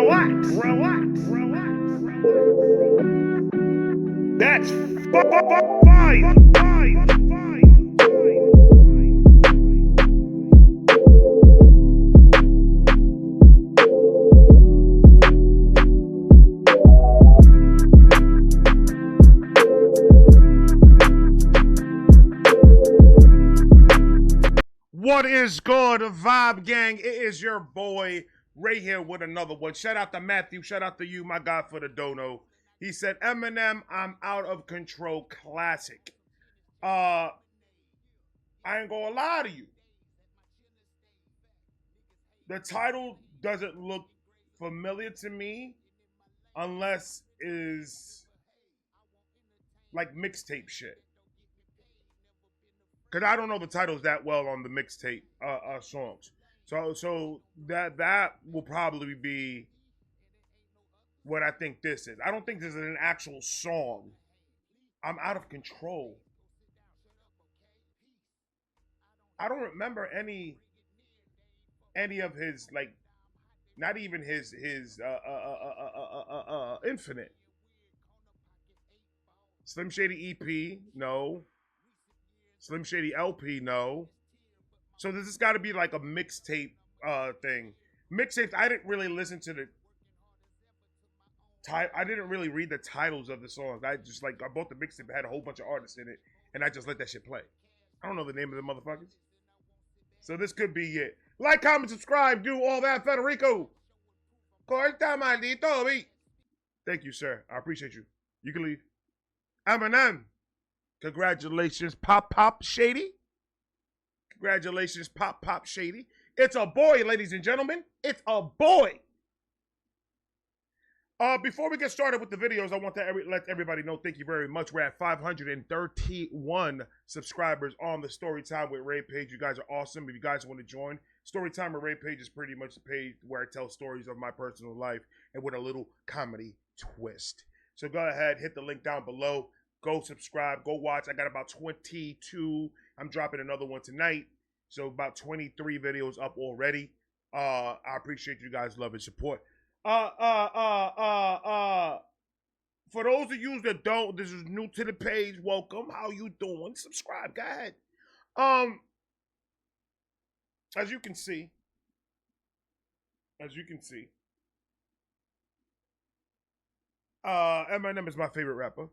Relax. That's fine. What is good, Vibe Gang? It is your boy Ray here with another one. Shout out to Matthew. Shout out to you, my God, for the dono. He said, Eminem, I'm out of control. Classic. I ain't gonna lie to you. The title doesn't look familiar to me unless is like mixtape shit. Cause I don't know the titles that well on the mixtape songs. So that will probably be what I think this is. I don't think this is an actual song. I'm out of control. I don't remember any of his, like, not even his Infinite. Slim Shady EP, no. Slim Shady LP, no. So this has got to be like a mixtape thing. Mixtapes, I didn't really listen to the I didn't really read the titles of the songs. I just I bought the mixtape that had a whole bunch of artists in it, and I just let that shit play. I don't know the name of the motherfuckers. So this could be it. Like, comment, subscribe, do all that, Federico. Corta maldito, B. Thank you, sir. I appreciate you. You can leave. Eminem. Congratulations, Pop Shady. Congratulations, Pop Shady. It's a boy, ladies and gentlemen. It's a boy. Before we get started with the videos, I want to let everybody know, thank you very much. We're at 531 subscribers on the Storytime with Ray page. You guys are awesome. If you guys want to join, Storytime with Ray page is pretty much the page where I tell stories of my personal life and with a little comedy twist. So go ahead, hit the link down below. Go subscribe, go watch. I got about 22. I'm dropping another one tonight. So about 23 videos up already. I appreciate you guys' love and support. For those of you that don't, this is new to the page, welcome. How you doing? Subscribe, go ahead. As you can see, Eminem is my favorite rapper.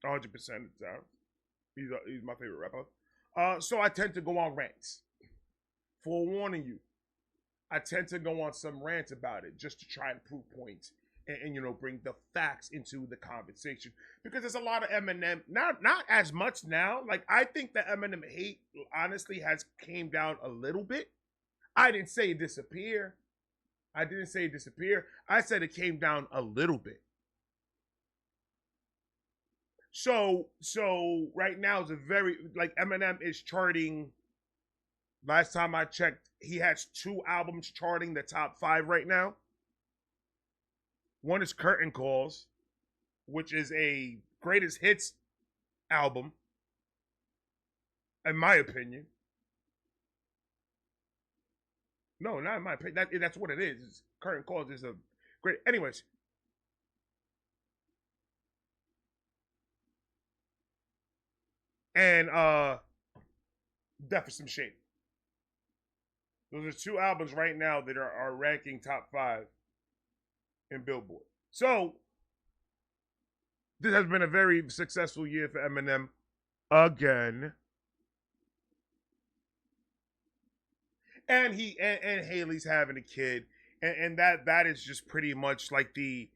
100% of the time. He's my favorite rapper. So I tend to go on rants. Forewarning you, I tend to go on some rants about it just to try and prove points and you know, bring the facts into the conversation. Because there's a lot of Eminem, not as much now. Like, I think the Eminem hate honestly has came down a little bit. I didn't say it disappear. I said it came down a little bit. So right now is a very, like, Eminem is charting. Last time I checked, he has 2 albums charting the top 5 right now. One is Curtain Calls, which is a greatest hits album, in my opinion. No, not in my opinion. That's what it is. Curtain Calls is a great. Anyways. And Death for Some Shade. Those are 2 albums right now that are ranking top 5 in Billboard. So this has been a very successful year for Eminem again. And Haley's having a kid. And that is just pretty much like the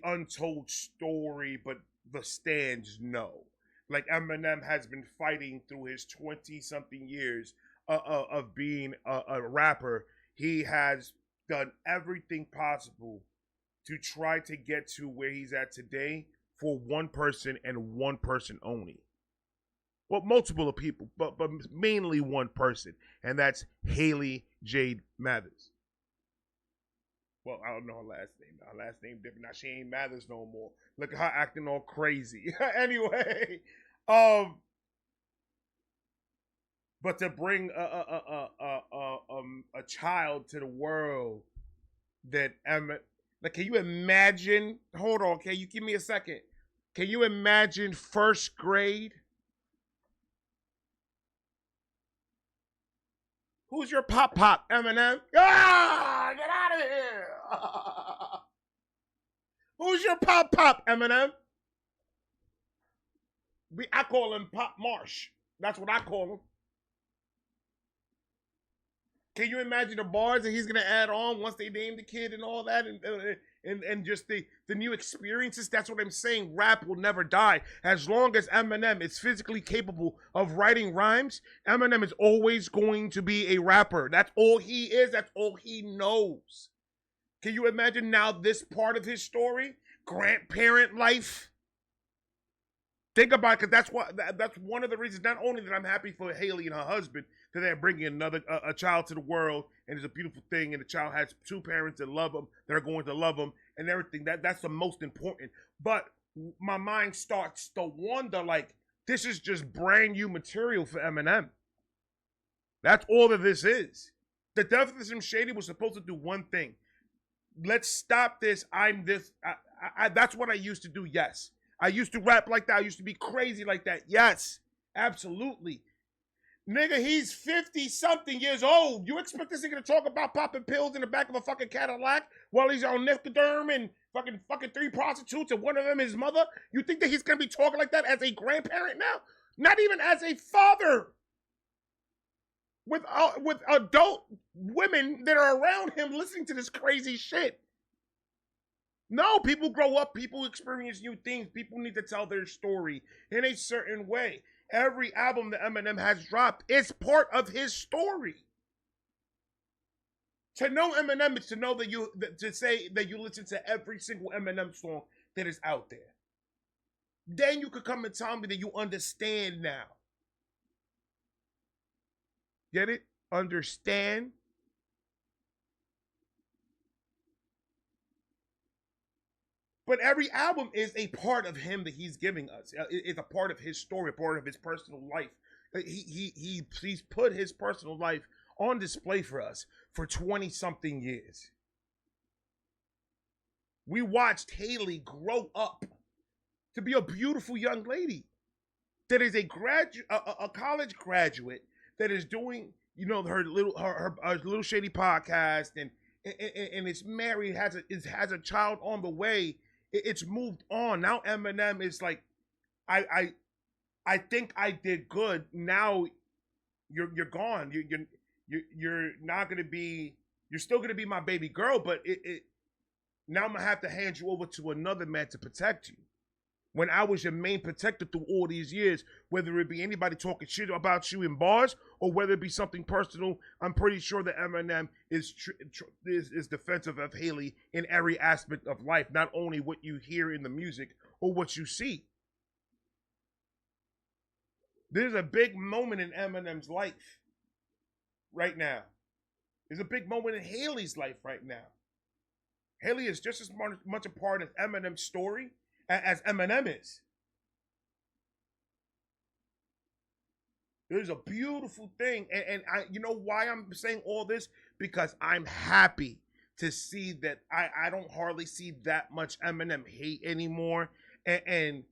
untold story, but the stands know. Like, Eminem has been fighting through his 20-something years of being a rapper. He has done everything possible to try to get to where he's at today for one person and one person only. Well, multiple of people, but mainly one person, and that's Haley Jade Mathers. Well, I don't know her last name. Her last name different. Now she ain't Mathers no more. Look at her acting all crazy. Anyway, but to bring a child to the world that like, can you imagine? Hold on, can you give me a second? Can you imagine first grade? Who's your pop pop, Eminem? Ah, get out of here! Who's your pop pop, Eminem? I call him Pop Marsh. That's what I call him. Can you imagine the bars that he's gonna add on once they name the kid and all that, and just the new experiences? That's what I'm saying. Rap will never die as long as Eminem is physically capable of writing rhymes. Eminem is always going to be a rapper. That's all he is. That's all he knows. Can you imagine now this part of his story, grandparent life? Think about it, because that's one of the reasons. Not only that I'm happy for Haley and her husband that they're bringing another a child to the world, and it's a beautiful thing, and the child has two parents that love them, that are going to love them, and everything. That's the most important. But my mind starts to wonder, like, this is just brand new material for Eminem. That's all that this is. The Death of Slim Shady was supposed to do one thing. Let's stop this. I'm this. That's what I used to do. Yes. I used to rap like that. I used to be crazy like that. Yes, absolutely. Nigga, he's 50-something years old. You expect this nigga to talk about popping pills in the back of a fucking Cadillac while he's on Nectaderm and fucking 3 prostitutes and one of them his mother? You think that he's going to be talking like that as a grandparent now? Not even as a father. With adult women that are around him listening to this crazy shit. No, people grow up, people experience new things, people need to tell their story in a certain way. Every album that Eminem has dropped is part of his story. To know Eminem is to know to say that you listen to every single Eminem song that is out there. Then you could come and tell me that you understand now. Get it? Understand? But every album is a part of him that he's giving us. It's a part of his story, a part of his personal life. He's put his personal life on display for us for 20-something years. We watched Haley grow up to be a beautiful young lady that is a college graduate that is doing, her little shady podcast and is married, has a child on the way. It's moved on. Now Eminem is like, I think I did good. Now you're gone. You're not gonna be. You're still gonna be my baby girl, but now I'm gonna have to hand you over to another man to protect you. When I was your main protector through all these years, whether it be anybody talking shit about you in bars or whether it be something personal, I'm pretty sure that Eminem is defensive of Haley in every aspect of life, not only what you hear in the music or what you see. There's a big moment in Eminem's life right now. There's a big moment in Haley's life right now. Haley is just as much a part of Eminem's story as Eminem is. There's a beautiful thing, and I, you know why I'm saying all this? Because I'm happy to see that I don't hardly see that much Eminem hate anymore, and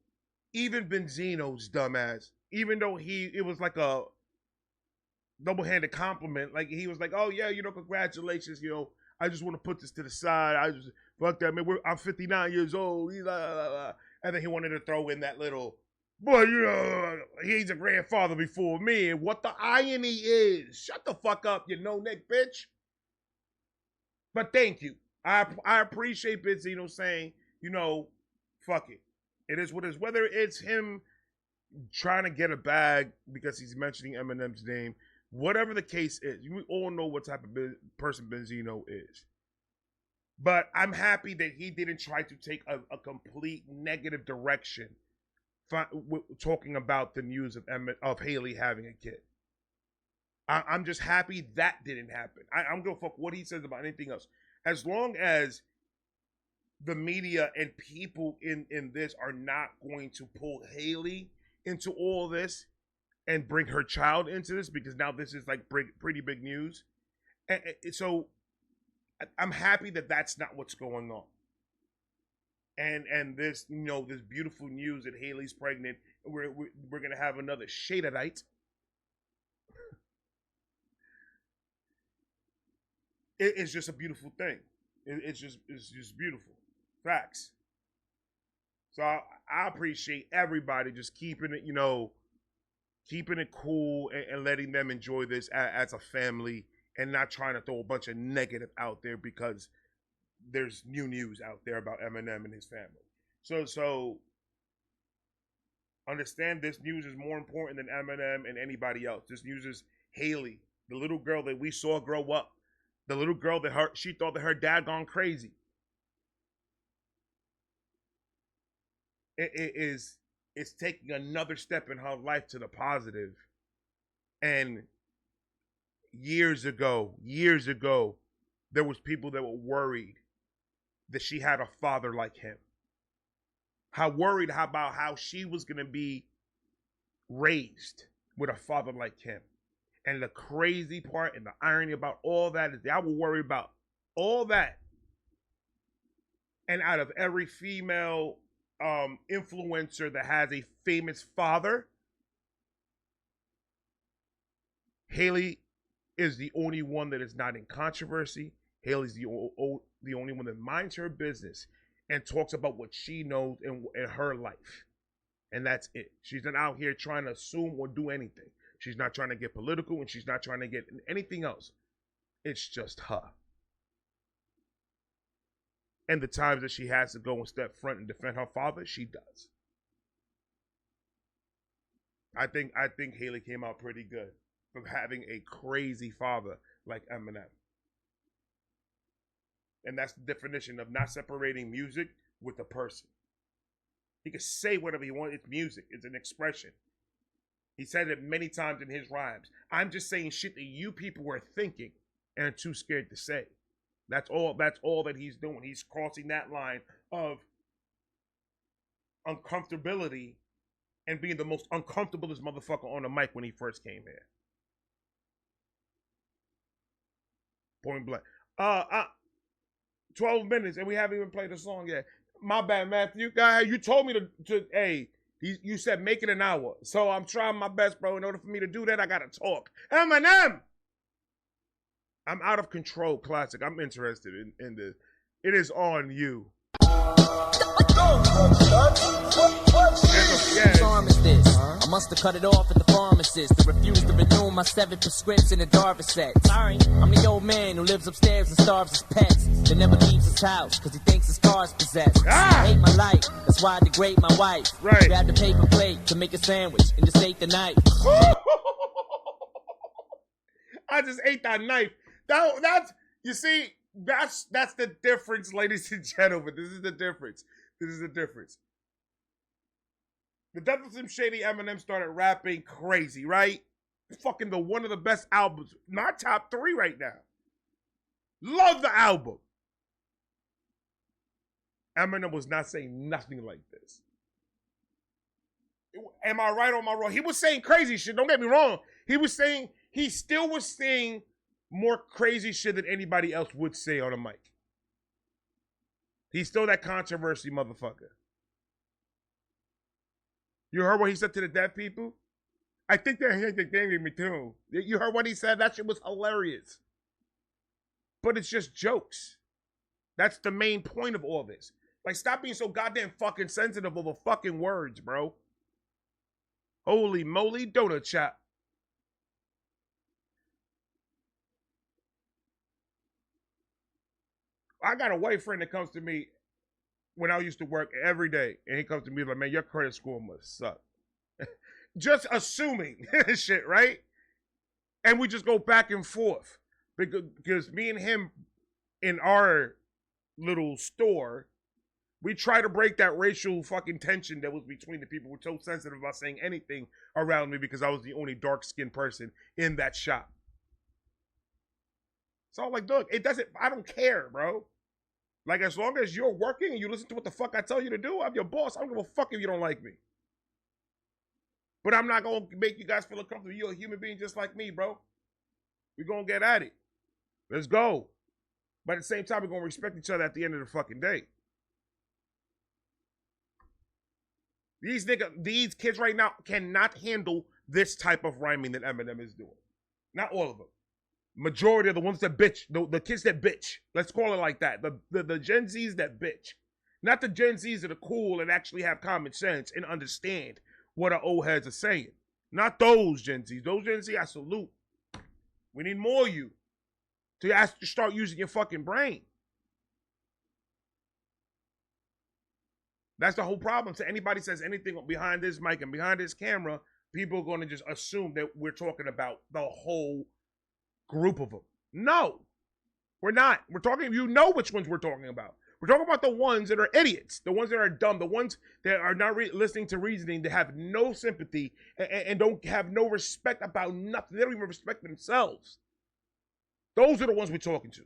even Benzino's dumbass, even though it was like a double-handed compliment, like he was like, oh yeah, congratulations, I just want to put this to the side. I just fuck that, man. I'm 59 years old. He's and then he wanted to throw in that little, boy, he's a grandfather before me. And what the irony is, shut the fuck up, Nick, bitch. But thank you. I appreciate Benzino saying, fuck it. It is what it is. Whether it's him trying to get a bag because he's mentioning Eminem's name, whatever the case is, we all know what type of person Benzino is. But I'm happy that he didn't try to take a complete negative direction talking about the news of Haley having a kid. I'm just happy that didn't happen. I'm going to fuck what he says about anything else. As long as the media and people in this are not going to pull Haley into all this and bring her child into this, because now this is like pretty big news. And so I'm happy that that's not what's going on. And this, this beautiful news that Haley's pregnant. We're gonna have another Shadadite. It's just a beautiful thing. It's just beautiful. Facts. So I appreciate everybody just keeping it, keeping it cool and letting them enjoy this as a family and not trying to throw a bunch of negative out there because there's new news out there about Eminem and his family. So understand this news is more important than Eminem and anybody else. This news is Haley, the little girl that we saw grow up, the little girl that she thought that her dad gone crazy. It's taking another step in her life to the positive. And years ago, there was people that were worried that she had a father like him. How worried about how she was going to be raised with a father like him. And the crazy part and the irony about all that is that I will worry about all that. And out of every female influencer that has a famous father, Haley is the only one that is not in controversy. Haley's the only one that minds her business and talks about what she knows in her life. And that's it. She's not out here trying to assume or do anything. She's not trying to get political and she's not trying to get anything else. It's just her. And the times that she has to go and step front and defend her father, she does. I think Haley came out pretty good from having a crazy father like Eminem. And that's the definition of not separating music with the person. He can say whatever he wants. It's music. It's an expression. He said it many times in his rhymes. I'm just saying shit that you people were thinking and are too scared to say. That's all that he's doing. He's crossing that line of uncomfortability and being the most uncomfortablest motherfucker on the mic when he first came here. Point blank. 12 minutes and we haven't even played the song yet. My bad, Matthew. Guy, you told me to hey, you said make it an hour. So I'm trying my best, bro. In order for me to do that, I gotta talk. Eminem! I'm Out of Control classic. I'm interested in this. It is on you. I must have cut it off at the pharmacist to refuse to renew my 7 prescriptions in the Darva set. Sorry, I'm the old man who lives upstairs and starves his pets. That never leaves his house because he thinks his car's possessed. I hate my life, that's why I degrade my wife. Right. Grab the paper plate to make a sandwich and just ate the knife. I just ate that knife. That's you see, that's the difference, ladies and gentlemen. This is the difference. The Devil Slim Shady Eminem started rapping crazy, right? Fucking one of the best albums. My top 3 right now. Love the album. Eminem was not saying nothing like this. Am I right or am I wrong? He was saying crazy shit. Don't get me wrong. He still was saying more crazy shit than anybody else would say on a mic. He's still that controversy motherfucker. You heard what he said to the deaf people? I think they're here to game me too. You heard what he said? That shit was hilarious. But it's just jokes. That's the main point of all this. Like, stop being so goddamn fucking sensitive over fucking words, bro. Holy moly, donut chop. I got a white friend that comes to me when I used to work every day, and he comes to me like, man, your credit score must suck. Just assuming shit, right? And we just go back and forth. Because me and him in our little store, we try to break that racial fucking tension that was between the people who were so sensitive about saying anything around me because I was the only dark-skinned person in that shop. So I'm like, look, I don't care, bro. Like, as long as you're working and you listen to what the fuck I tell you to do, I'm your boss. I don't give a fuck if you don't like me. But I'm not going to make you guys feel uncomfortable. You're a human being just like me, bro. We're going to get at it. Let's go. But at the same time, we're gonna respect each other at the end of the fucking day. These kids right now cannot handle this type of rhyming that Eminem is doing. Not all of them. Majority of the ones that bitch, the kids that bitch. Let's call it like that. The Gen Zs that bitch. Not the Gen Zs that are cool and actually have common sense and understand what our old heads are saying. Not those Gen Zs. Those Gen Z, I salute. We need more of you to start using your fucking brain. That's the whole problem. So anybody says anything behind this mic and behind this camera, people are going to just assume that we're talking about the whole group of them. No, we're not. We're talking, you know which ones we're talking about. We're talking about the ones that are idiots, the ones that are dumb, the ones that are not listening to reasoning, that have no sympathy and don't have no respect about nothing. They don't even respect themselves. Those are the ones we're talking to.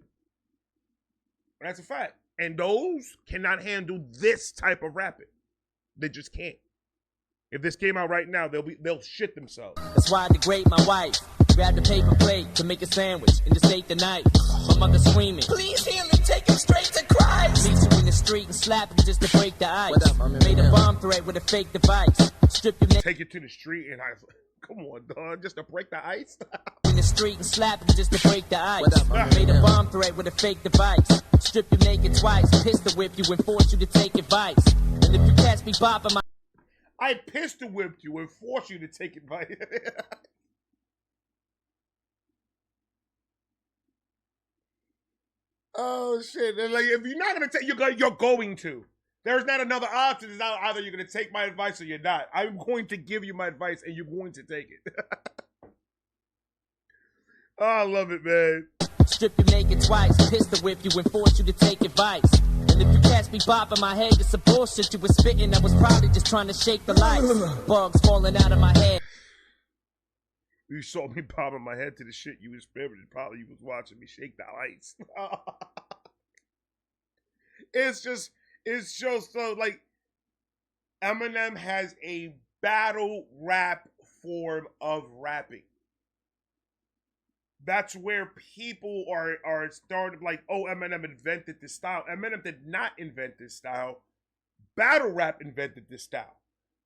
That's a fact. And those cannot handle this type of rapping. They just can't. If this came out right now, they'll shit themselves. That's why I degrade my wife. Grab the paper plate to make a sandwich and just ate the knife. My mother screaming, please heal me, take him straight to Christ. Meet you in the street and slap him just to break the ice. What up, made a bomb threat with a fake device. Strip your take it to the street and come on, dog, just to break the ice. In the street and slap him just to break the ice. What up, made a bomb threat with a fake device. Strip you naked twice, pistol whip you and force you to take advice. And if you catch me bopping my I pistol whipped you and forced you to take advice. Oh shit! And like, if you're not gonna take, you're going to. There's not another option. It's not either you're gonna take my advice or you're not. I'm going to give you my advice and you're going to take it. Oh, I love it, man. Strip you naked twice, pistol whip you and force you to take advice. And if you catch me bopping my head, it's some bullshit you was spitting. I was probably just trying to shake the lights. Bugs falling out of my head. You saw me popping my head to the shit you was spitting. Probably you was watching me shake the ice. It's just so like Eminem has a battle rap form of rapping. That's where people are started like, oh, Eminem invented this style. Eminem did not invent this style. Battle rap invented this style.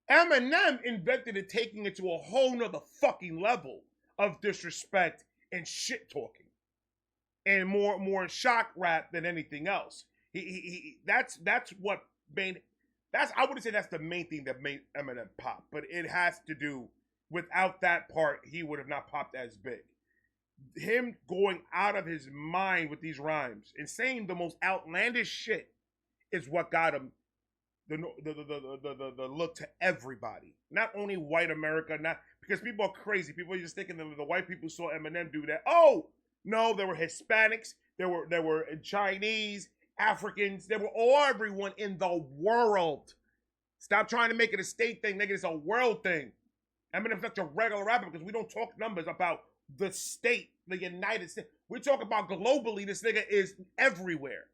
Eminem invented it, taking it to a whole nother fucking level of disrespect and shit talking, and more shock rap than anything else. That's what made I wouldn't say that's the main thing that made Eminem pop, but it has to do. Without that part, he would have not popped as big. Him going out of his mind with these rhymes and saying the most outlandish shit is what got him the look to everybody, not only white America, not because people are crazy. People are just thinking that the white people saw Eminem do that. Oh no, there were Hispanics, there were Chinese, Africans, there were everyone in the world. Stop trying to make it a state thing, nigga. It's a world thing. Eminem's not your regular rapper because we don't talk numbers about the state, the United States. We talk about globally. This nigga is everywhere.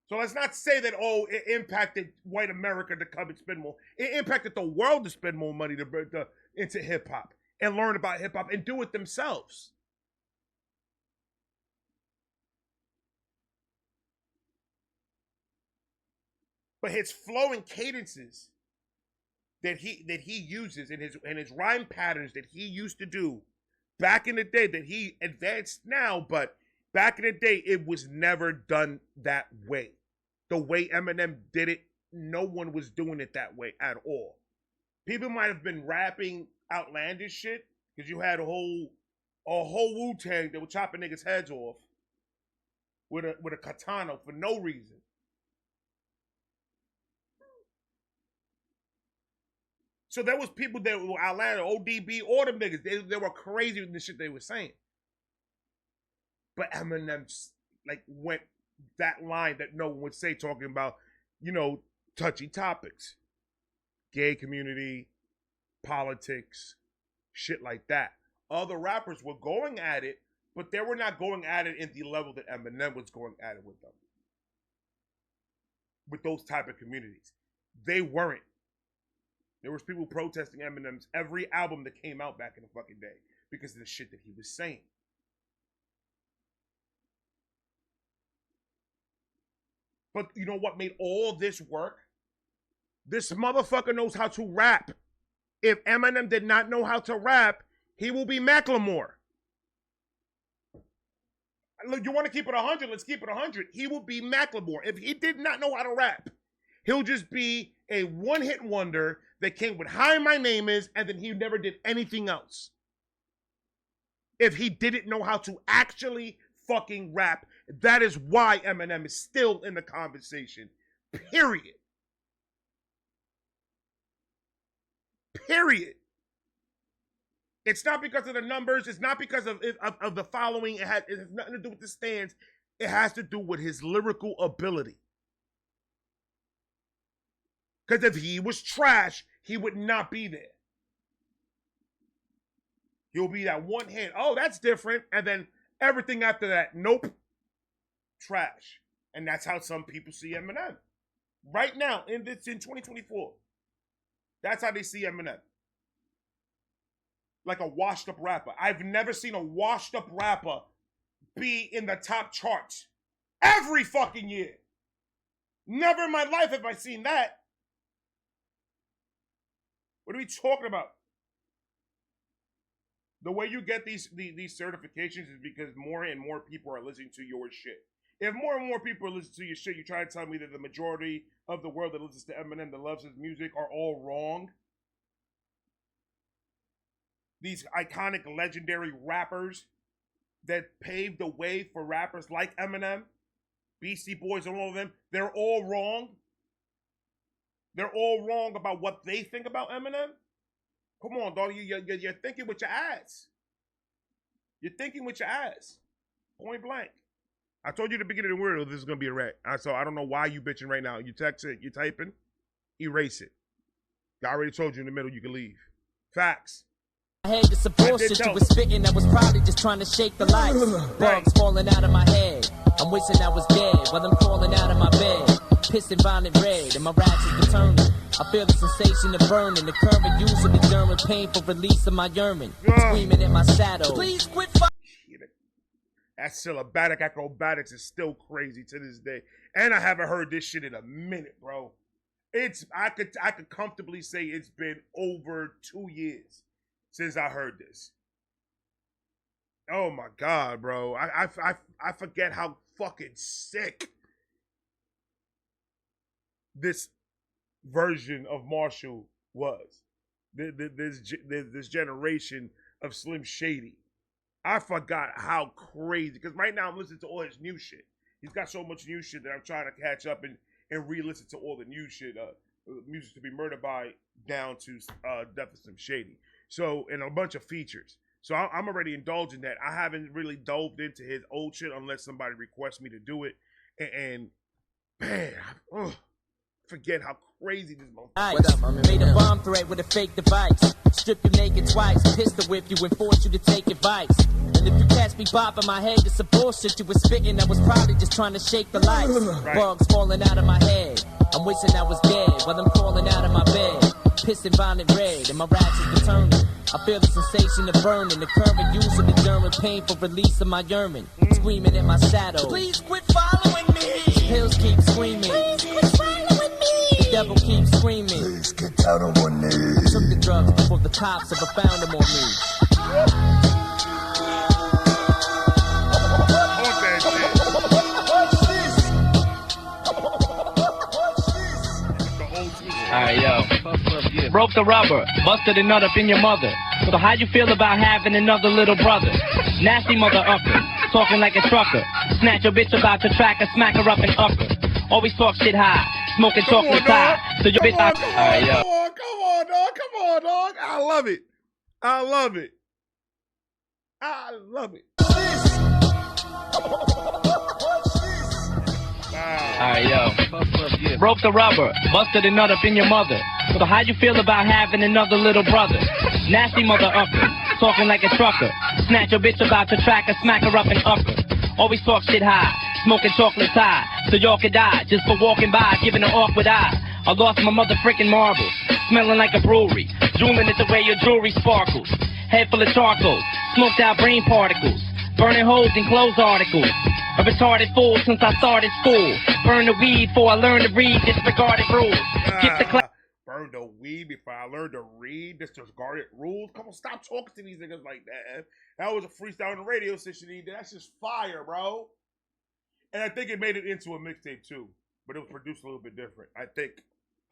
So let's not say that, oh, it impacted white America to come and spend more. It impacted the world to spend more money into hip-hop and learn about hip-hop and do it themselves. But his flowing cadences that he uses in his rhyme patterns that he used to do back in the day, that he advanced now, but back in the day, it was never done that way. The way Eminem did it, no one was doing it that way at all. People might have been rapping outlandish shit because you had a whole Wu-Tang that was chopping niggas' heads off with a katana for no reason. So there was people that were outlandish, ODB, all them niggas. They were crazy with the shit they were saying. But Eminem like went that line that no one would say, talking about, touchy topics, gay community, politics, shit like that. Other rappers were going at it, but they were not going at it in the level that Eminem was going at it with them. With those type of communities. They weren't. There was people protesting Eminem's every album that came out back in the fucking day because of the shit that he was saying. But you know what made all this work? This motherfucker knows how to rap. If Eminem did not know how to rap, he will be Macklemore. Look, you want to keep it 100? Let's keep it 100. He will be Macklemore. If he did not know how to rap, he'll just be a one-hit wonder that came with Hi, My Name Is, and then he never did anything else. If he didn't know how to actually fucking rap, that is why Eminem is still in the conversation. Period. Period. It's not because of the numbers. It's not because of the following. It has nothing to do with the stands. It has to do with his lyrical ability. Because if he was trash, he would not be there. He'll be that one hit. Oh, that's different. And then everything after that, nope. Trash. And that's how some people see Eminem. Right now, in 2024. That's how they see Eminem. Like a washed up rapper. I've never seen a washed up rapper be in the top charts every fucking year. Never in my life have I seen that. What are we talking about? The way you get these certifications is because more and more people are listening to your shit. If more and more people are listening to your shit, you try to tell me that the majority of the world that listens to Eminem, that loves his music, are all wrong. These iconic, legendary rappers that paved the way for rappers like Eminem, Beastie Boys, and all of them, they're all wrong. They're all wrong about what they think about Eminem. Come on, dog. You're thinking with your ass. You're thinking with your ass. Point blank. I told you at the beginning of the word this is going to be a wreck. So I don't know why you bitching right now. You text it, you typing, erase it. I already told you in the middle you can leave. Facts. I had this bullshit you was spitting. I was probably just trying to shake the lights. Bugs falling out of my head. I'm wishing I was dead while I'm crawling out of my bed. Pissing violent red and my raps is determined. I feel the sensation of burning. The current use of the German painful release of my urine. Screaming in my saddle. Please quit fighting. That syllabatic acrobatics is still crazy to this day. And I haven't heard this shit in a minute, bro. I could comfortably say it's been over 2 years since I heard this. Oh my God, bro. I forget how fucking sick this version of Marshall was. This generation of Slim Shady. I forgot how crazy, because right now I'm listening to all his new shit. He's got so much new shit that I'm trying to catch up and re-listen to all the new shit. Music to be Murdered By down to Death of Slim Shady. So, and a bunch of features. So I'm already indulging that. I haven't really dove into his old shit unless somebody requests me to do it. And man, forget how crazy this motherfucker. Made a bomb threat with a fake device. Strip you naked twice, pistol whip you and force you to take advice. And if you catch me bopping my head, it's a bullshit you was spitting. I was probably just trying to shake the lights. Right. Bugs falling out of my head. I'm wishing I was dead while I'm crawling out of my bed. Pissing violent red and my raps is determined. I feel the sensation of burning. The current use of the German painful release of my urine. Screaming in my saddle. Please quit following me. Pills keep screaming. Please quit following me. The devil keeps screaming. Please get down on one knee. Took the drugs before the cops ever found them on me. Alright, yo. Broke the rubber, busted a nut up in your mother. So how you feel about having another little brother? Nasty mother upper, talking like a trucker. Snatch your bitch about to track her, smack her up and upper. Always talk shit high, smoking chocolate high. So your bitch Alright, yo. Come on, dog. I love it. I love it. I love it. Alright, yo. Broke the rubber, busted a nut up in your mother. So how you feel about having another little brother? Nasty mother upper, talking like a trucker. Snatch your bitch about to track her, smack her up and upper. Always talk shit high, smoking chocolate high. So y'all could die just for walking by, giving an awkward eye. I lost my mother freaking marbles, smelling like a brewery. Drooling at the way your jewelry sparkles. Head full of charcoal, smoked out brain particles. Burning holes in clothes articles. A retarded fool since I started school. Burn the weed before I learn to read disregarded rules. Skip the class. Burn the weed before I learned to read disregarded rules. Come on, stop talking to these niggas like that. That was a freestyle on the radio station he did. That's just fire, bro. And I think it made it into a mixtape too, but it was produced a little bit different. I think.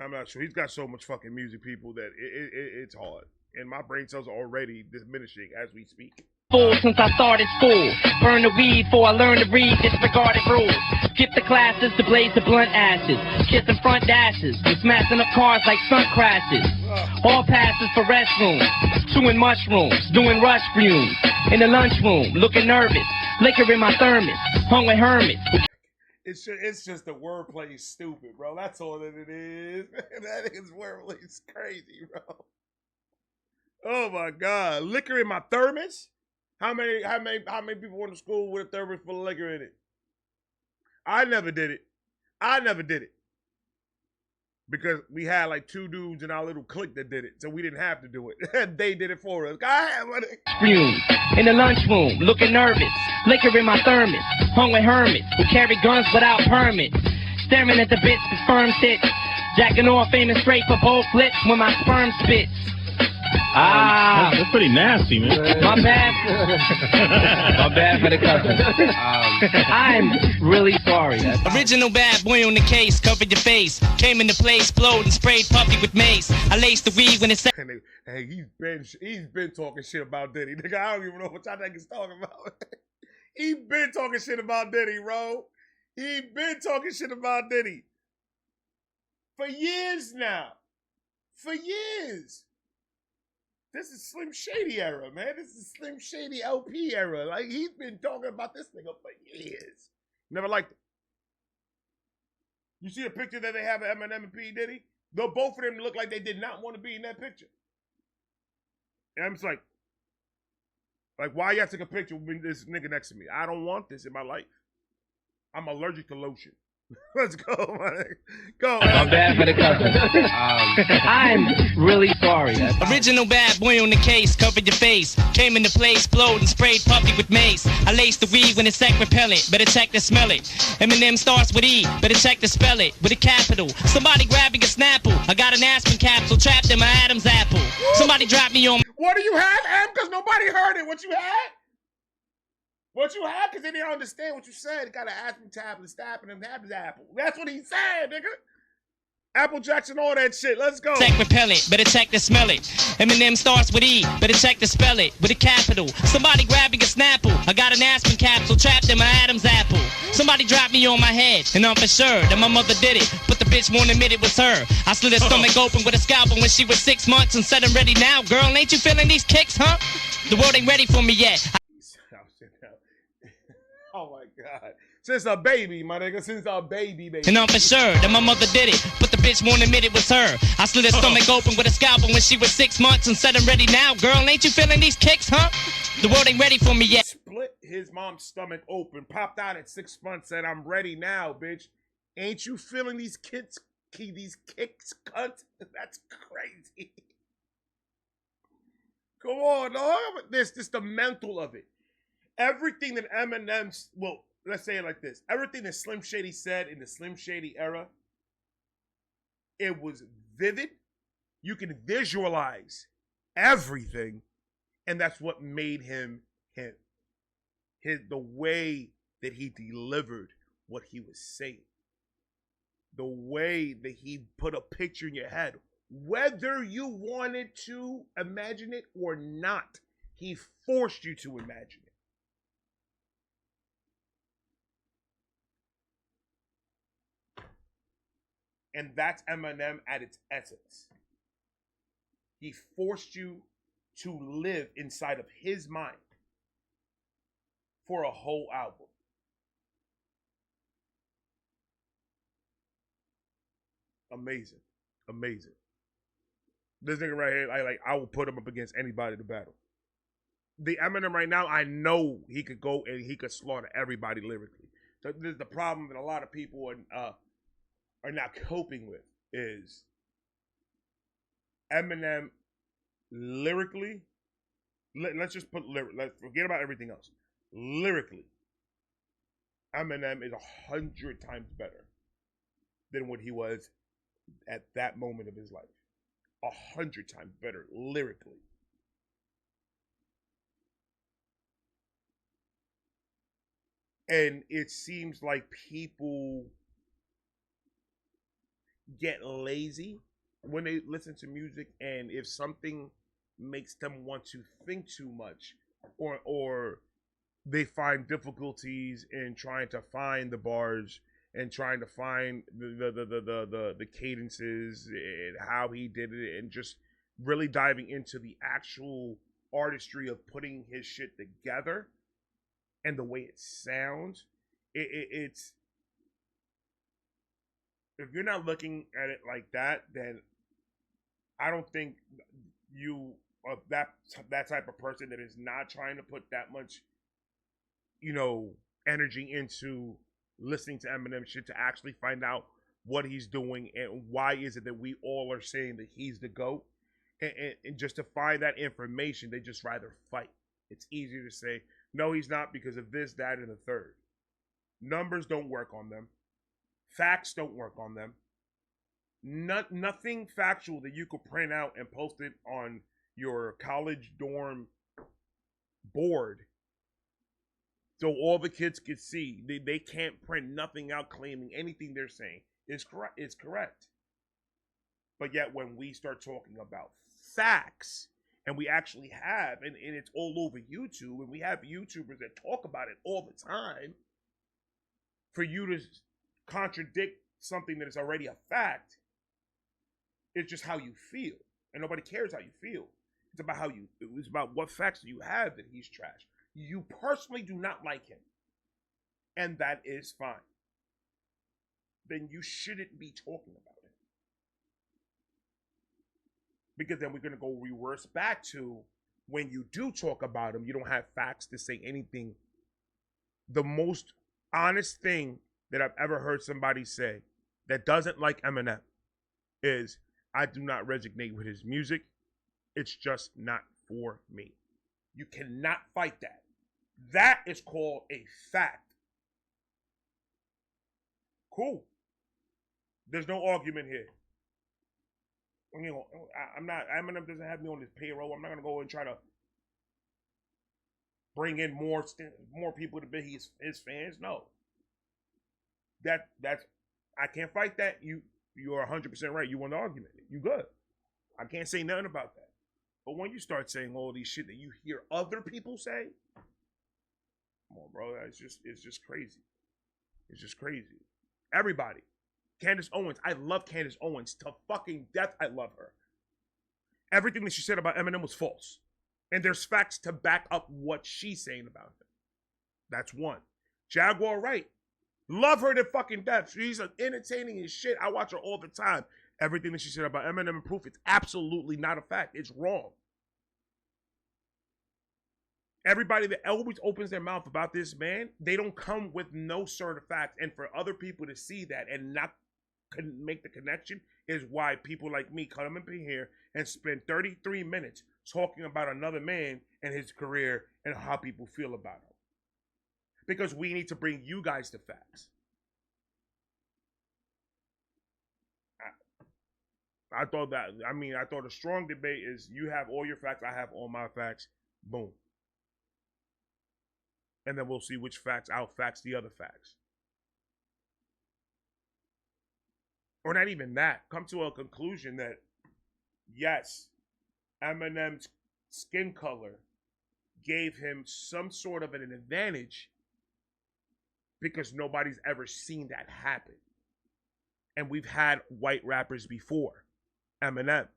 I'm not sure. He's got so much fucking music, people, that it's hard. And my brain cells are already diminishing as we speak. Fool since I started school. Burn the weed before I learn to read disregarded rules. Skip the classes to blaze the blunt ashes. Kissing front dashes. And smashing up cars like stunt crashes. All passes for restrooms. Chewing mushrooms. Doing rush fumes. In the lunchroom. Looking nervous. Liquor in my thermos. Hung with hermits. It's just the wordplay is stupid, bro. That's all that it is. That is wordplay is crazy, bro. Oh my God. Liquor in my thermos? How many people went to school with a thermos full of liquor in it? I never did it. Because we had like 2 dudes in our little clique that did it, so we didn't have to do it. They did it for us. Go ahead, buddy. Fumes. In the lunchroom, looking nervous. Liquor in my thermos. Hung with hermits who carry guns without permits. Staring at the bits with firm tits. Jacking off aiming straight for both lips when my sperm spits. That's pretty nasty, man. My bad. My bad for the cussing. I'm really sorry. Original bad boy on the case, covered your face. Came into place, blowed and sprayed puppy with mace. I laced the weed when it's... Hey, he's been talking shit about Diddy. Nigga, I don't even know what y'all niggas talking about. He been talking shit about Diddy, bro. He been talking shit about Diddy. For years now. For years. This is Slim Shady era, man. This is Slim Shady LP era. Like, he's been talking about this nigga for years. Never liked it. You see the picture that they have of Eminem and P. Diddy? Both of them look like they did not want to be in that picture. And I'm just like, why you have to take a picture with this nigga next to me? I don't want this in my life. I'm allergic to lotion. Let's go, man. Go. My bad for the cussing. I'm really sorry. Original bad boy on the case, covered your face. Came into place, blowed and sprayed puppy with mace. I laced the weed when it's sec repellent. Better check to smell it. Eminem starts with E. Better check to spell it with a capital. Somebody grabbing a Snapple. I got an aspirin capsule trapped in my Adam's apple. Somebody drop me on. What do you have, Em? Because nobody heard it. What you had? What you had? Because they didn't understand what you said. Got an aspirin tablet, stabbing him, Adam's apple. That's what he said, nigga. Apple Jackson, all that shit. Let's go. Check repellent, better check to smell it. Eminem starts with E, better check to spell it with a capital. Somebody grabbing a Snapple. I got an aspirin capsule trapped in my Adam's apple. Somebody dropped me on my head, and I'm for sure that my mother did it, but the bitch won't admit it was her. I slit her stomach open with a scalpel when she was 6 months and said, I'm ready now, girl. Ain't you feeling these kicks, huh? The world ain't ready for me yet. Oh my God. Since a baby, my nigga. Since a baby. And I'm for sure that my mother did it, but the bitch won't admit it was her. I slit her stomach open with a scalpel when she was 6 months and said, I'm ready now, girl. Ain't you feeling these kicks, huh? The world ain't ready for me yet. Split his mom's stomach open, popped out at 6 months, said, I'm ready now, bitch. Ain't you feeling these kicks, cunt? That's crazy. Come on, dog. This the mental of it. Everything that Eminem's, well, let's say it like this. Everything that Slim Shady said in the Slim Shady era, it was vivid. You can visualize everything, and that's what made him him. The way that he delivered what he was saying. The way that he put a picture in your head. Whether you wanted to imagine it or not, he forced you to imagine it. And that's Eminem at its essence. He forced you to live inside of his mind for a whole album. Amazing. Amazing. This nigga right here, I will put him up against anybody to battle. The Eminem right now, I know he could go and he could slaughter everybody lyrically. So this is the problem that a lot of people are not coping with is Eminem lyrically. Let's just put let's forget about everything else. Lyrically, Eminem is 100 times better than what he was at that moment of his life. 100 times better lyrically. And it seems like people get lazy when they listen to music, and if something makes them want to think too much, or they find difficulties in trying to find the bars and trying to find the cadences and how he did it, and just really diving into the actual artistry of putting his shit together and the way it sounds, it's if you're not looking at it like that, then I don't think you are that type of person that is not trying to put that much, energy into listening to Eminem shit to actually find out what he's doing and why is it that we all are saying that he's the GOAT. And just to find that information, they just rather fight. It's easier to say, no, he's not because of this, that, and the third. Numbers don't work on them. Facts don't work on them. Nothing factual that you could print out and post it on your college dorm board so all the kids could see. They can't print nothing out claiming anything they're saying is correct. It's correct. But yet when we start talking about facts, and we actually have, and it's all over YouTube, and we have YouTubers that talk about it all the time, for you to contradict something that is already a fact, it's just how you feel. And nobody cares how you feel. It's about what facts do you have that he's trash. You personally do not like him. And that is fine. Then you shouldn't be talking about it. Because then we're going to go reverse back to when you do talk about him, you don't have facts to say anything. The most honest thing that I've ever heard somebody say that doesn't like Eminem is, I do not resonate with his music. It's just not for me. You cannot fight that. That is called a fact. Cool. There's no argument here. Eminem doesn't have me on his payroll. I'm not gonna go and try to bring in more people to be his fans. No. That's I can't fight that. You are 100% right. You won the argument. You good. I can't say nothing about that. But when you start saying all these shit that you hear other people say, come on, bro. It's just crazy. It's just crazy. Everybody. Candace Owens. I love Candace Owens to fucking death. I love her. Everything that she said about Eminem was false. And there's facts to back up what she's saying about him. That's one. Jaguar Wright. Love her to fucking death. She's entertaining as shit. I watch her all the time. Everything that she said about Eminem and Proof, it's absolutely not a fact. It's wrong. Everybody that always opens their mouth about this man, they don't come with no sort of facts. And for other people to see that and not make the connection is why people like me come up in here and spend 33 minutes talking about another man and his career and how people feel about him. Because we need to bring you guys to facts. I thought a strong debate is you have all your facts, I have all my facts. Boom. And then we'll see which facts outfacts the other facts. Or not even that. Come to a conclusion that, yes, Eminem's skin color gave him some sort of an advantage because nobody's ever seen that happen. And we've had white rappers before Eminem.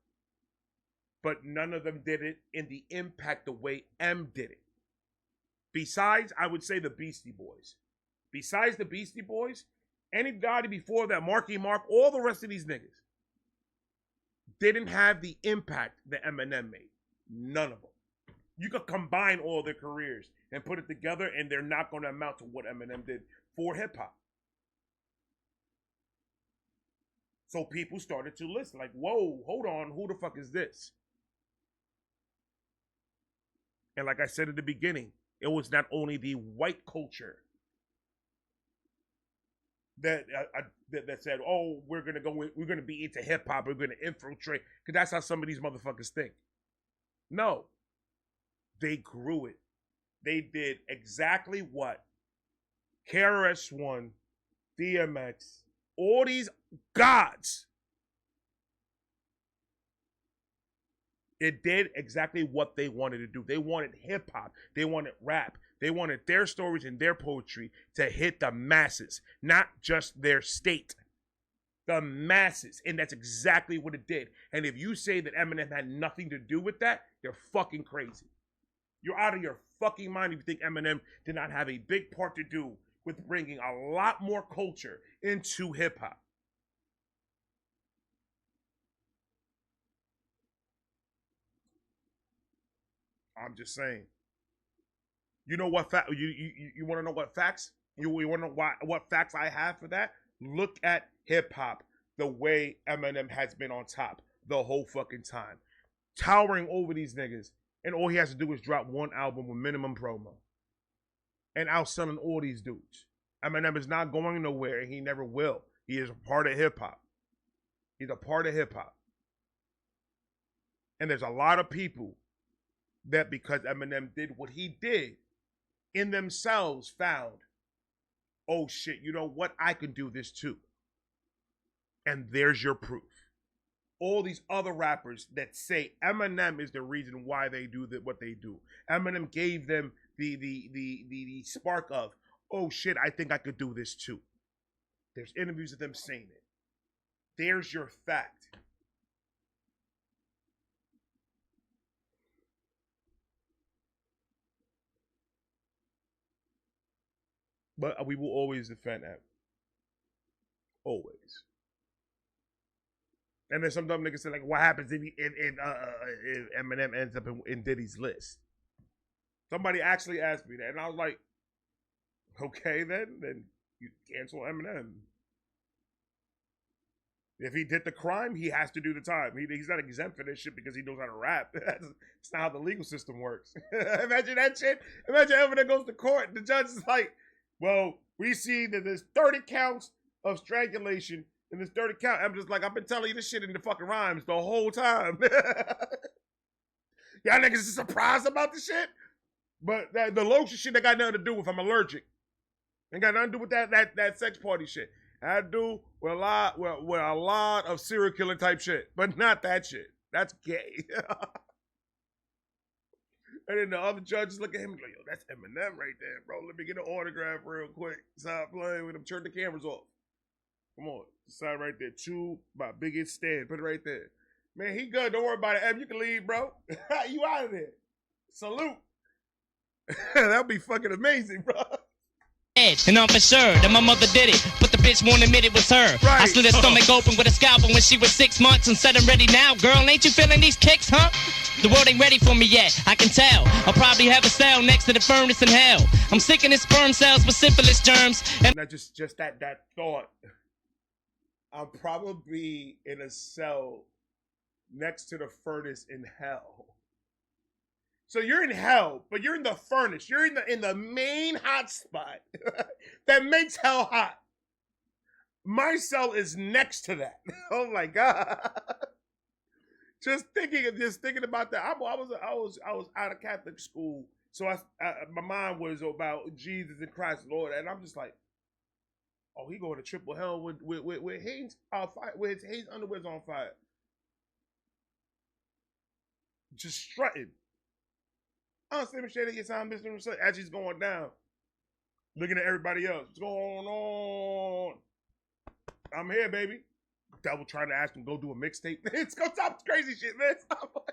But none of them did it in the impact the way M did it. Besides, I would say the Beastie Boys. Besides the Beastie Boys, anybody before that, Marky Mark, all the rest of these niggas didn't have the impact that Eminem made. None of them. You could combine all their careers and put it together, and they're not going to amount to what Eminem did for hip-hop. So people started to listen, like, whoa, hold on, who the fuck is this? And like I said at the beginning, it was not only the white culture that said, "Oh, we're gonna be into hip hop. We're gonna infiltrate," because that's how some of these motherfuckers think. No, they grew it. They did exactly what KRS-One, DMX, all these gods. It did exactly what they wanted to do. They wanted hip hop. They wanted rap. They wanted their stories and their poetry to hit the masses, not just their state. The masses. And that's exactly what it did. And if you say that Eminem had nothing to do with that, you're fucking crazy. You're out of your fucking mind if you think Eminem did not have a big part to do with bringing a lot more culture into hip hop. I'm just saying. You know what fact? You want to know what facts? You want to know what facts I have for that? Look at hip hop the way Eminem has been on top the whole fucking time, towering over these niggas, and all he has to do is drop one album with minimum promo, and outselling all these dudes. Eminem is not going nowhere, and he never will. He is a part of hip hop. He's a part of hip hop, and there's a lot of people that because Eminem did what he did, in themselves found, oh shit, you know what? I can do this too. And there's your proof. All these other rappers that say Eminem is the reason why they do what they do. Eminem gave them the spark of, oh shit, I think I could do this too. There's interviews of them saying it. There's your fact. But we will always defend that. Always. And then some dumb niggas say, like, what happens if Eminem ends up in Diddy's list? Somebody actually asked me that, and I was like, okay, then you cancel Eminem. If he did the crime, he has to do the time. He's not exempt for this shit because he knows how to rap. That's not how the legal system works. Imagine that shit. Imagine Eminem goes to court, and the judge is like, well, we see that there's 30 counts of strangulation, and there's 30 counts. I'm just like, I've been telling you this shit in the fucking rhymes the whole time. Y'all niggas is surprised about the shit? But the lotion shit, that got nothing to do with I'm allergic. Ain't got nothing to do with that sex party shit. I do with a lot of serial killer type shit, but not that shit. That's gay. And then the other judges look at him and go, yo, that's Eminem right there, bro. Let me get an autograph real quick. Stop playing with him. Turn the cameras off. Come on. Sign right there. Chew by biggest stand. Put it right there. Man, he good. Don't worry about it. Em, you can leave, bro. You out of there. Salute. That'll be fucking amazing, bro. And I'm for sure that my mother did it, but the bitch won't admit it was her. Right. I slit her stomach open with a scalpel when she was 6 months and said, I'm ready now, girl. Ain't you feeling these kicks, huh? The world ain't ready for me yet, I can tell. I'll probably have a cell next to the furnace in hell. I'm sick in sperm cells with syphilis germs. And now just that thought. I'll probably in a cell next to the furnace in hell. So you're in hell, but you're in the furnace. You're in the main hot spot that makes hell hot. My cell is next to that. Oh my God. Just thinking about that. I was out of Catholic school, so my mind was about Jesus and Christ the Lord, and I'm just like, oh, he going to triple hell with Haynes fire, with his Haynes underwear's on fire, just strutting. I don't see him shading your time, Mr. as he's going down, looking at everybody else. What's going on? I'm here, baby. Devil trying to ask him go do a mixtape. It's gonna stop crazy shit, man. Stop.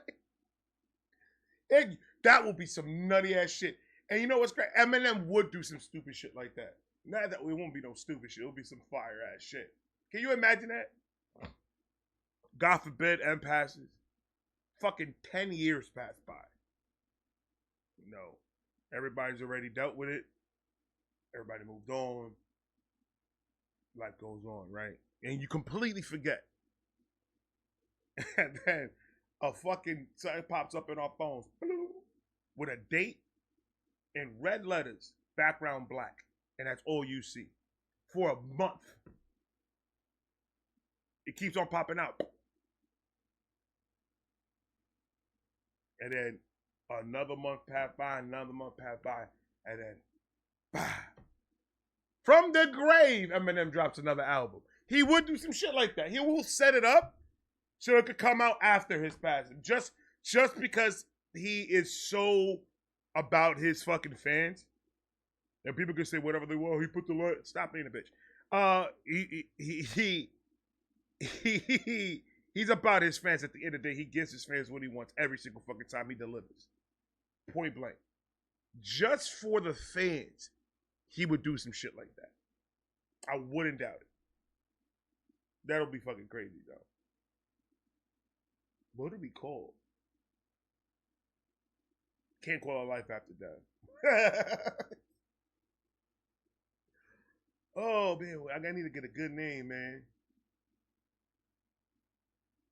That will be some nutty ass shit. And you know what's great? Eminem would do some stupid shit like that. Not that it won't be no stupid shit. It'll be some fire ass shit. Can you imagine that? God forbid, M passes. Fucking 10 years pass by. No. Everybody's already dealt with it. Everybody moved on. Life goes on, right? And you completely forget. And then a fucking something pops up in our phones with a date in red letters, background black. And that's all you see. for a month. It keeps on popping out. And then another month passed by, another month passed by, and then, bah. From the grave, Eminem drops another album. He would do some shit like that. He will set it up so it could come out after his passing. Just because he is so about his fucking fans. And people can say whatever they want. He put the Lord. Stop being a bitch. He's about his fans. At the end of the day, he gives his fans what he wants every single fucking time he delivers. Point blank. Just for the fans, he would do some shit like that. I wouldn't doubt it. That'll be fucking crazy, though. What would it be called? Can't call it life after death. Oh, man, I need to get a good name, man.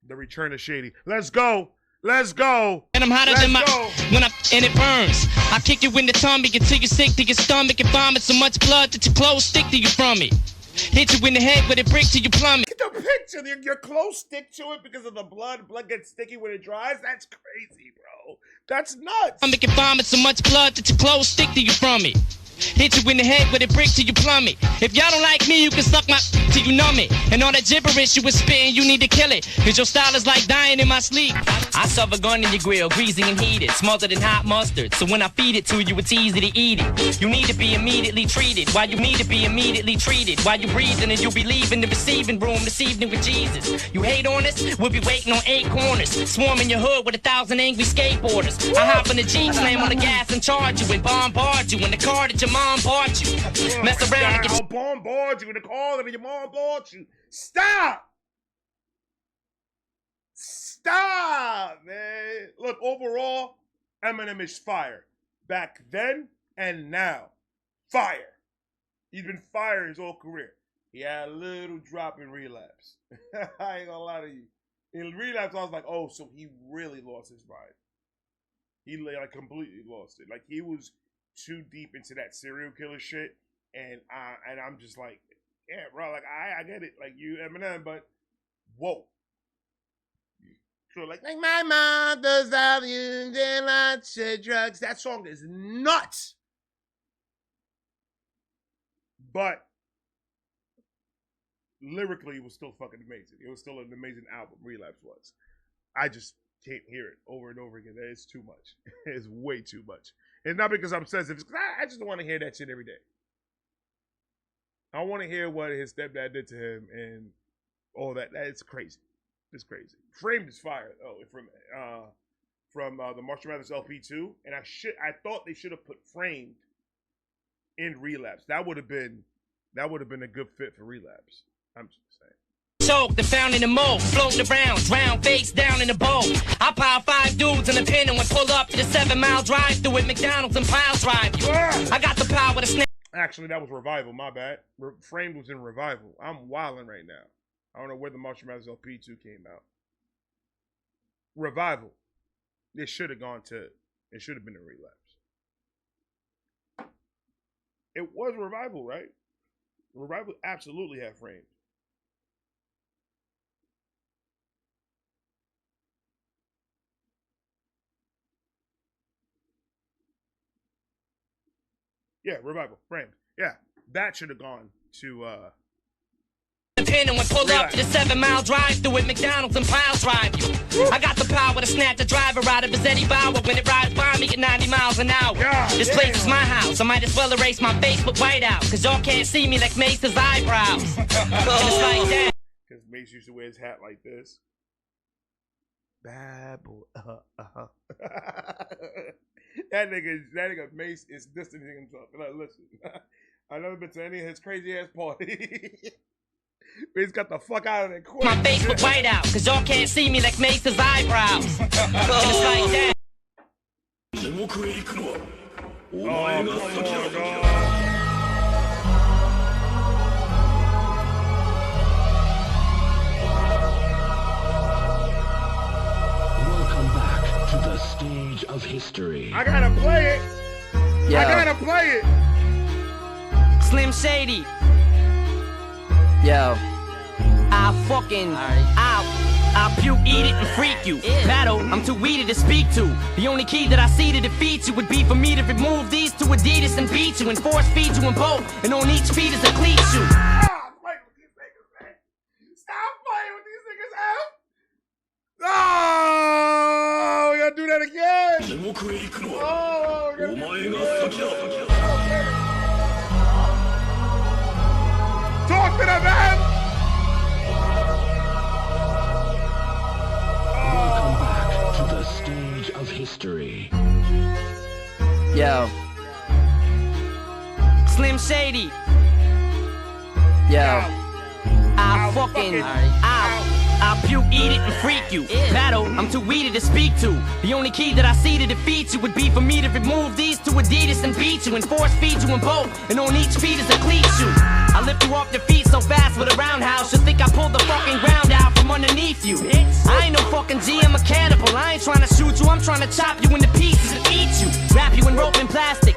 The Return of Shady. Let's go. Let's go. And I'm hotter than my when and it burns. I kick you in the tummy until you're sick to your stomach and vomit so much blood that your clothes stick to you from it. Hit you in the head with a brick till you plummet. Get the picture. Your clothes stick to it because of the blood. Blood gets sticky when it dries. That's crazy, bro. That's nuts. I'm making vomit so much blood that your clothes stick to you from it. Hit you in the head with a brick till you plummet. If y'all don't like me, you can suck my till you numb it. And all that gibberish you was spitting, you need to kill it. Cause your style is like dying in my sleep. I serve a gun in your grill, greasy and heated, smothered in hot mustard. So when I feed it to you, it's easy to eat it. You need to be immediately treated. While you need to be immediately treated. While you breathing and you'll be leaving the receiving room this evening with Jesus. You hate on us? We'll be waiting on 8 corners. Swarming your hood with 1,000 angry skateboarders. I hop in the Jeep, slam on the gas and charge you and bombard you in the car that your mom bought you. Mess around and get I'll bombard you in the car that your mom bought you. Stop! Stop, man. Look, overall, Eminem is fire. Back then and now. Fire. He's been fire his whole career. He had a little drop in Relapse. I ain't gonna lie to you. In Relapse, I was like, oh, so he really lost his mind. He like completely lost it. Like he was too deep into that serial killer shit, and I'm just like, yeah, bro, like I get it, like you Eminem, but whoa. So like my mother's volumes and lots of drugs. That song is nuts. But lyrically, it was still fucking amazing. It was still an amazing album. Relapse was. I just can't hear it over and over again. It's too much. It's way too much. It's not because I'm sensitive. It's because I just want to hear that shit every day. I want to hear what his stepdad did to him and all that. It's crazy. It's crazy. Framed is fire. Oh, from the Marshall Mathers LP too. And I thought they should have put Framed in Relapse. That would have been a good fit for Relapse. I'm just saying. Choked and found in the mold, floating around, drowned face down in the bowl. I pile 5 dudes in a pin and pull up to the 7-mile drive through at McDonald's and pile drive you. I got the power to snap. Actually, that was Revival. My bad. Framed was in Revival. I'm wilding right now. I don't know where the Marshall Mathers LP 2 came out. Revival. It should have been a Relapse. It was Revival, right? Revival absolutely had Framed. Yeah, Revival, Framed. Yeah, that should have gone to Pin and pull up to the 7-mile drive through at McDonald's and pile drive you. I got the power to snap the driver out of his Eddie Bauer when it rides by me at 90 miles an hour. This place is my house. I might as well erase my Facebook whiteout, cause y'all can't see me like Mace's eyebrows. And it's like that. Cause Mace used to wear his hat like this. Bad boy. That nigga Mace is distancing himself. Like, listen, I've never been to any of his crazy ass parties. Mace got the fuck out of there quick. My Facebook whiteout, cause y'all can't see me like Mace's eyebrows. And it's like that. Oh, God. Welcome back to the stage of history. I gotta play it. Yo. I gotta play it. Slim Shady. Yo, I'll puke, eat it, and freak you. Battle, I'm too weedy to speak to. The only key that I see to defeat you would be for me to remove these two Adidas and beat you and force feed you in both. And on each feet is a cleat shoe. Stop playing with these niggas, man. Stop playing with these niggas, F. Oh, we gotta do that again. Oh, we gotta do that. Talk to them, man. Welcome back to the stage of history. Yo, Slim Shady. Yo, I'll puke, eat it, and freak you. Battle, I'm too weedy to speak to. The only key that I see to defeat you would be for me to remove these two Adidas and beat you and force feed you in both. And on each feet is a cleat shoe. I lift you off your feet so fast with a roundhouse, you think I pulled the fucking ground out from underneath you. I ain't no fucking G, I'm a cannibal. I ain't trying to shoot you, I'm trying to chop you into pieces and eat you. Wrap you in rope and plastic.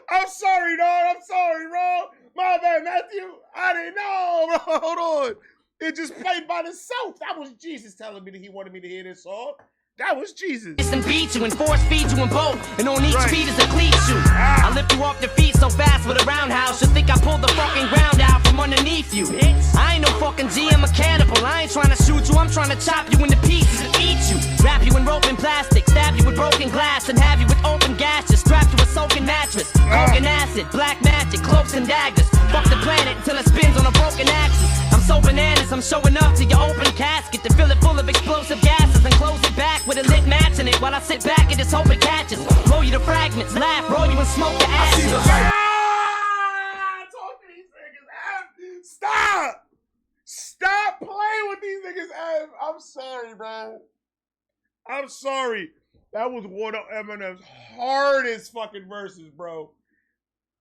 I'm sorry, dog. I'm sorry, bro. My bad, Matthew. I didn't know, bro. Hold on. It just played by itself. That was Jesus telling me that he wanted me to hear this song. That was Jesus. And beat you and force feed you in both. And on each feet is a cleat shoe. I lift you off your feet so fast with a roundhouse, you think I pulled the fucking ground out from underneath you. I ain't no fucking G, I'm a cannibal. I ain't trying to shoot you, I'm trying to chop you into pieces and eat you. Wrap you in rope and plastic, stab you with broken glass, and have you with open gashes, strapped to a soaking mattress, coke and acid, black magic, cloaks and daggers. Fuck the planet until it spins on a broken axis. I'm so bananas, I'm showing up to your open casket to fill it full of explosive gases and close it back with a lit match in it while I sit back and just hope it catches. Blow you to fragments, laugh, roll you and smoke the ashes. Talk to these niggas, F. Stop! Stop playing with these niggas, F. I'm sorry, bro. I'm sorry. That was one of Eminem's hardest fucking verses, bro.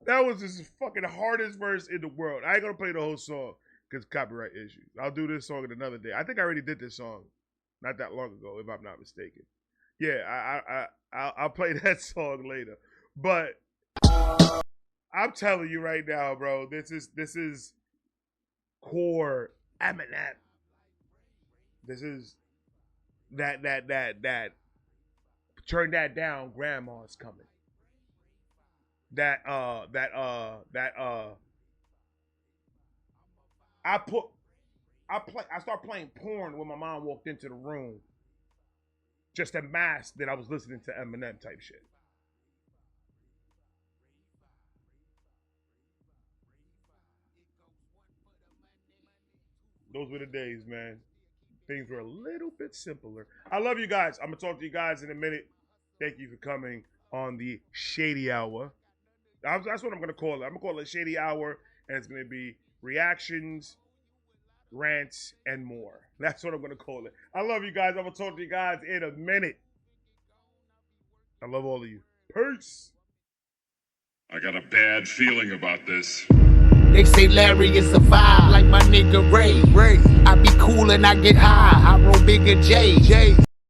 That was his fucking hardest verse in the world. I ain't gonna play the whole song because copyright issues. I'll do this song another day. I think I already did this song not that long ago, if I'm not mistaken. Yeah, I'll play that song later. But I'm telling you right now, bro, this is core Eminem. This is that turn that down, grandma's coming. I started playing porn when my mom walked into the room just to mask that I was listening to Eminem type shit. Those were the days, man. Things were a little bit simpler. I love you guys. I'm going to talk to you guys in a minute. Thank you for coming on the Shady Hour. That's what I'm going to call it. I'm going to call it Shady Hour, and it's going to be reactions, rants, and more. That's what I'm going to call it. I love you guys. I'm going to talk to you guys in a minute. I love all of you. Peace. I got a bad feeling about this. They say Larry is a vibe like my nigga Ray. I be cool and I get high. I roll bigger J.